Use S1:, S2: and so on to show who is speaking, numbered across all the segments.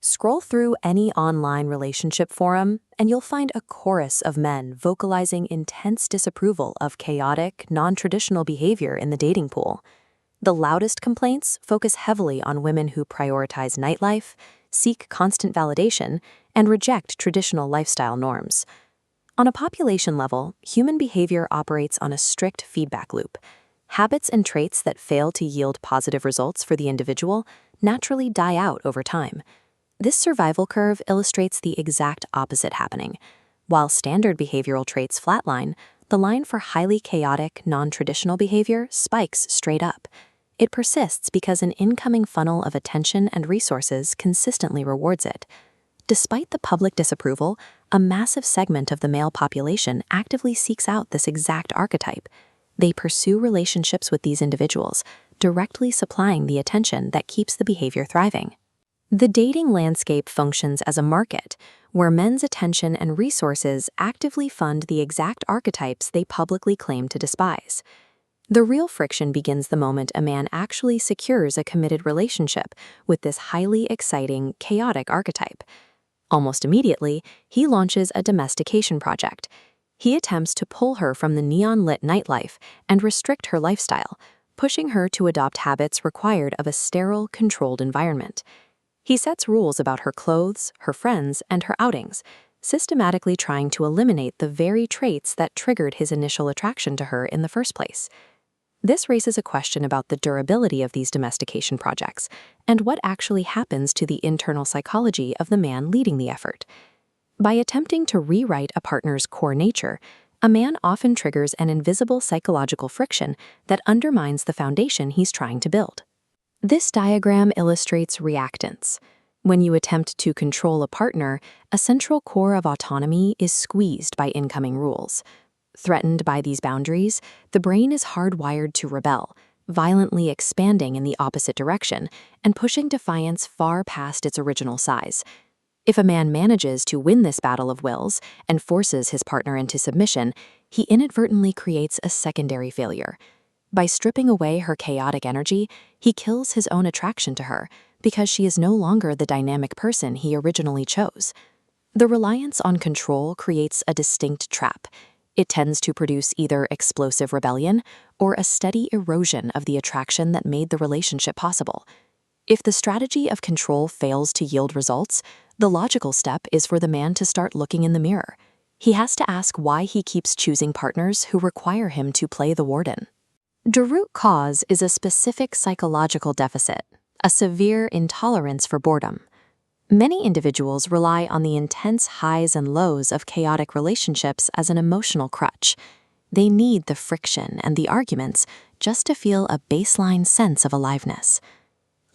S1: Scroll through any online relationship forum, and you'll find a chorus of men vocalizing intense disapproval of chaotic, non-traditional behavior in the dating pool. The loudest complaints focus heavily on women who prioritize nightlife, seek constant validation, and reject traditional lifestyle norms. On a population level, human behavior operates on a strict feedback loop. Habits and traits that fail to yield positive results for the individual naturally die out over time. This survival curve illustrates the exact opposite happening. While standard behavioral traits flatline, the line for highly chaotic, non-traditional behavior spikes straight up. It persists because an incoming funnel of attention and resources consistently rewards it. Despite the public disapproval, a massive segment of the male population actively seeks out this exact archetype. They pursue relationships with these individuals, directly supplying the attention that keeps the behavior thriving. The dating landscape functions as a market, where men's attention and resources actively fund the exact archetypes they publicly claim to despise. The real friction begins the moment a man actually secures a committed relationship with this highly exciting, chaotic archetype. Almost immediately, he launches a domestication project. He attempts to pull her from the neon-lit nightlife and restrict her lifestyle, pushing her to adopt habits required of a sterile, controlled environment. He sets rules about her clothes, her friends, and her outings, systematically trying to eliminate the very traits that triggered his initial attraction to her in the first place. This raises a question about the durability of these domestication projects and what actually happens to the internal psychology of the man leading the effort. By attempting to rewrite a partner's core nature, a man often triggers an invisible psychological friction that undermines the foundation he's trying to build. This diagram illustrates reactance. When you attempt to control a partner, a central core of autonomy is squeezed by incoming rules. Threatened by these boundaries, the brain is hardwired to rebel, violently expanding in the opposite direction and pushing defiance far past its original size. If a man manages to win this battle of wills and forces his partner into submission, he inadvertently creates a secondary failure. By stripping away her chaotic energy, he kills his own attraction to her because she is no longer the dynamic person he originally chose. The reliance on control creates a distinct trap. It tends to produce either explosive rebellion or a steady erosion of the attraction that made the relationship possible. If the strategy of control fails to yield results, the logical step is for the man to start looking in the mirror. He has to ask why he keeps choosing partners who require him to play the warden. The root cause is a specific psychological deficit, a severe intolerance for boredom. Many individuals rely on the intense highs and lows of chaotic relationships as an emotional crutch. They need the friction and the arguments just to feel a baseline sense of aliveness.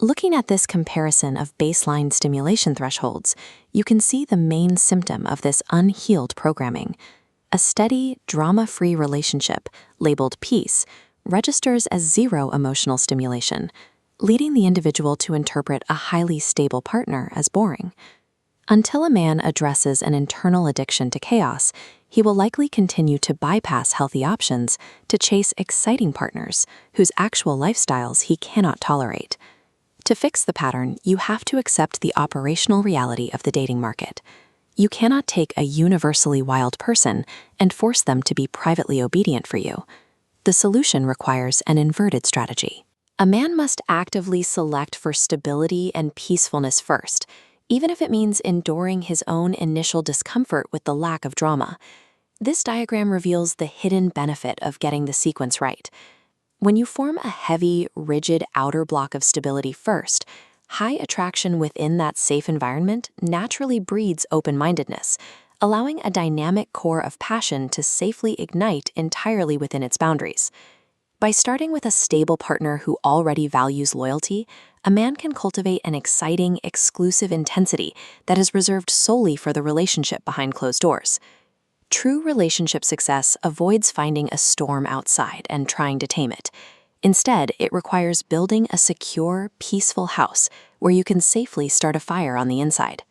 S1: Looking at this comparison of baseline stimulation thresholds, you can see the main symptom of this unhealed programming. A steady, drama-free relationship, labeled peace, registers as zero emotional stimulation, leading the individual to interpret a highly stable partner as boring. Until a man addresses an internal addiction to chaos, he will likely continue to bypass healthy options to chase exciting partners whose actual lifestyles he cannot tolerate. To fix the pattern, you have to accept the operational reality of the dating market. You cannot take a universally wild person and force them to be privately obedient for you. The solution requires an inverted strategy. A man must actively select for stability and peacefulness first, even if it means enduring his own initial discomfort with the lack of drama. This diagram reveals the hidden benefit of getting the sequence right. When you form a heavy, rigid outer block of stability first, high attraction within that safe environment naturally breeds open-mindedness, allowing a dynamic core of passion to safely ignite entirely within its boundaries. By starting with a stable partner who already values loyalty, a man can cultivate an exciting, exclusive intensity that is reserved solely for the relationship behind closed doors. True relationship success avoids finding a storm outside and trying to tame it. Instead, it requires building a secure, peaceful house where you can safely start a fire on the inside.